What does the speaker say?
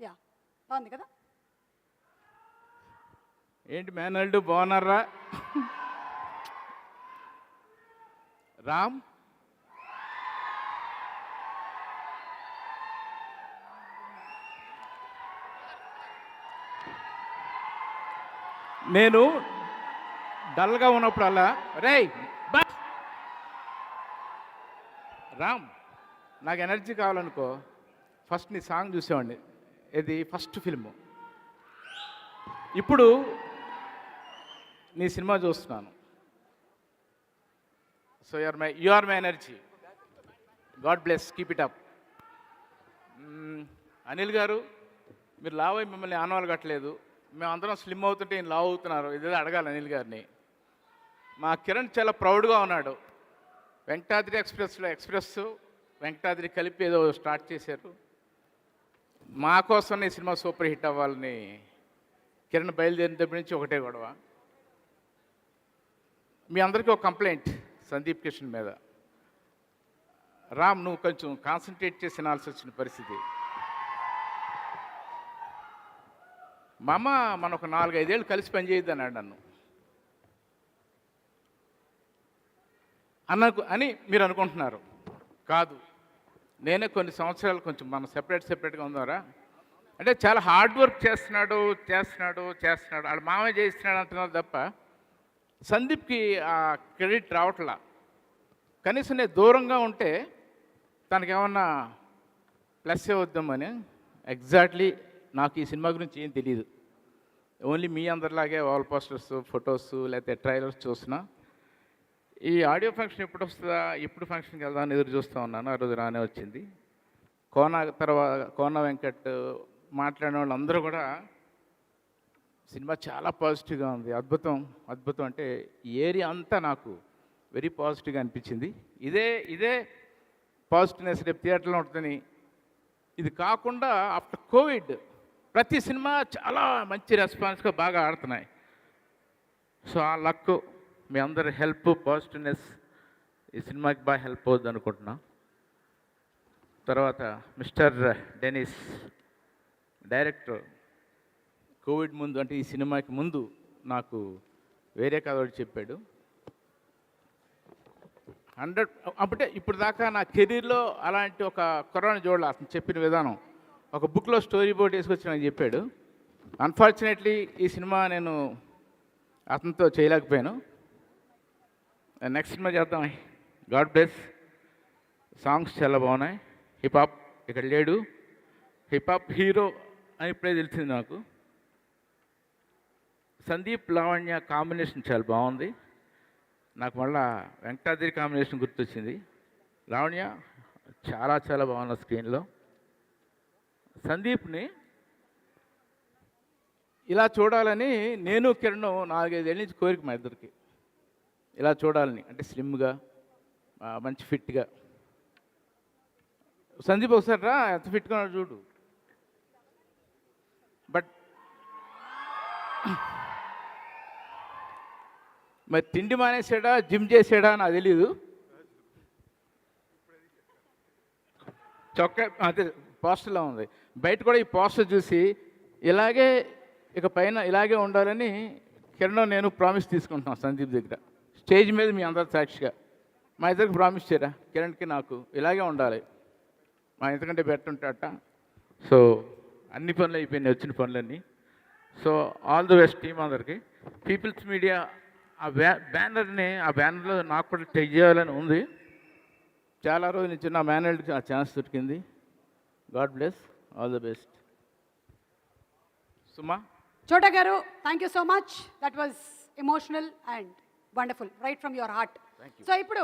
Yeah, బాగుంది కదా. ఏంటి మేనల్డు బాగున్నారా? రామ్ నేను డల్గా ఉన్నప్పుడల్లా రేయ్ బా రామ్ నాకు ఎనర్జీ కావాలనుకో ఫస్ట్ నీ సాంగ్ చూసేవాడిని. ఇది ఫస్ట్ ఫిల్ము. ఇప్పుడు నీ సినిమా చూస్తున్నాను. So you are my energy. God bless, keep it up. Anil garu, మీరు లావ్ అయి మిమ్మల్ని ఆనవాళ్ళు కట్టలేదు. మేము అందరం స్లిమ్ అవుతుంటే ఈయన లావ్ అవుతున్నారు. ఇదేదో అడగాలి అనిల్ గారిని. మా కిరణ్ చాలా ప్రౌడ్గా ఉన్నాడు. వెంకటాద్రి ఎక్స్ప్రెస్ వెంకటాద్రి కలిపి ఏదో స్టార్ట్ చేశారు. మా కోసం ఈ సినిమా సూపర్ హిట్ అవ్వాలని కిరణ్ బయలుదేరిన దగ్గర నుంచి ఒకటే గొడవ. మీ అందరికీ ఒక కంప్లైంట్ సందీప్ కిషన్ మీద. రామ్, నువ్వు కొంచెం కాన్సన్ట్రేట్ చేసి వినాల్సి వచ్చిన పరిస్థితి. మా అమ్మ మన ఒక 4-5 ఏళ్ళు కలిసి పనిచేయద్దు అన్నాడు నన్ను. అని మీరు అనుకుంటున్నారు. కాదు, నేనే కొన్ని సంవత్సరాలు కొంచెం మనం సెపరేట్గా ఉందారా అంటే చాలా హార్డ్ వర్క్ చేస్తున్నాడు. వాళ్ళ మామయ్య చేస్తున్నాడు అంటున్నారు తప్ప సందీప్కి ఆ క్రెడిట్ రావట్లా. కనీసం నేను దూరంగా ఉంటే తనకేమన్నా ప్లస్ అవుద్దామని. ఎగ్జాక్ట్లీ నాకు ఈ సినిమా గురించి ఏం తెలియదు. ఓన్లీ మీ అందరిలాగే వాల్ పోస్టర్స్, ఫొటోస్, లేకపోతే ట్రైలర్స్ చూసినా. ఈ ఆడియో ఫంక్షన్ ఎప్పుడు వస్తుందా, ఎప్పుడు ఫంక్షన్కి వెళ్దామని ఎదురు చూస్తూ ఉన్నాను. ఆ రోజు రానే వచ్చింది. కోన వెంకట్ మాట్లాడిన వాళ్ళందరూ కూడా సినిమా చాలా పాజిటివ్గా ఉంది. అద్భుతం అంటే ఈ ఏరియా అంతా నాకు వెరీ పాజిటివ్గా అనిపించింది. ఇదే పాజిటివ్నెస్ రేపు థియేటర్లో ఉంటుందని. ఇది కాకుండా ఆఫ్టర్ కోవిడ్ ప్రతి సినిమా చాలా మంచి రెస్పాన్స్గా బాగా ఆడుతున్నాయి. సో ఆ లక్, మీ అందరి హెల్ప్, పాజిటివ్నెస్ ఈ సినిమాకి బాగా హెల్ప్ అవుద్ది అనుకుంటున్నా. తర్వాత మిస్టర్ డెనిస్ డైరెక్టర్ కోవిడ్ ముందు, అంటే ఈ సినిమాకి ముందు నాకు వేరే కథ ఒకటి చెప్పాడు. 100 అప్పుడే ఇప్పుడు దాకా నా కెరీర్లో అలాంటి ఒక కరోనా చూడాలి. అతను చెప్పిన విధానం ఒక బుక్లో స్టోరీ బోర్డ్ వేసుకొచ్చి నాకు చెప్పాడు. అన్ఫార్చునేట్లీ ఈ సినిమా నేను అతనితో చేయలేకపోయాను. నెక్స్ట్ సినిమా చేద్దాం. God bless. సాంగ్స్ చాలా బాగున్నాయి. హిప్-హాప్ ఇక్కడ లేడు. హిప్-హాప్ హీరో అని ఇప్పుడే తెలిసింది నాకు. సందీప్ లావణ్య కాంబినేషన్ చాలా బాగుంది. నాకు మళ్ళా వెంకటాద్రి కాంబినేషన్ గుర్తొచ్చింది. లావణ్య చాలా బాగున్న స్క్రీన్లో. సందీప్ని ఇలా చూడాలని నేను కిరణ్ 4-5 ఏళ్ళ నుంచి కోరిక మా ఇద్దరికి. ఇలా చూడాలని, అంటే స్లిమ్గా, మంచి ఫిట్గా. సందీప్ ఒకసారి రా, ఎంత ఫిట్గా ఉన్నాడు చూడు. బట్ మరి తిండి మానేసాడా, జిమ్ చేసాడా నాకు తెలీదు. చొక్కా అదే పోస్టర్లో ఉంది. బయట కూడా ఈ పోస్టర్ చూసి ఇలాగే ఇక పైన ఇలాగే ఉండాలని కిరణ్ నేను ప్రామిస్ తీసుకుంటున్నాను సందీప్ దగ్గర. స్టేజ్ మీద మీ అందరి సాక్షిగా మా ఇద్దరికి ప్రామిస్ చేయరా, కిరణ్కి నాకు ఇలాగే ఉండాలి. మా ఇంతకంటే బెట్టుంటాట. సో అన్ని పనులు అయిపోయినాయి, వచ్చిన పనులన్నీ. So all the best team అందరికి. పీపుల్స్ మీడియా ఆ బ్యానర్లో నాకు కూడా టెక్ చేయాలని ఉంది. చాలా రోజుల నుంచి నా మేనల్కి ఆ ఛాన్స్ దొరికింది. God bless, all the best. Suma చోటా గారు, thank you so much. That was emotional and wonderful, right from your heart. So ఇప్పుడు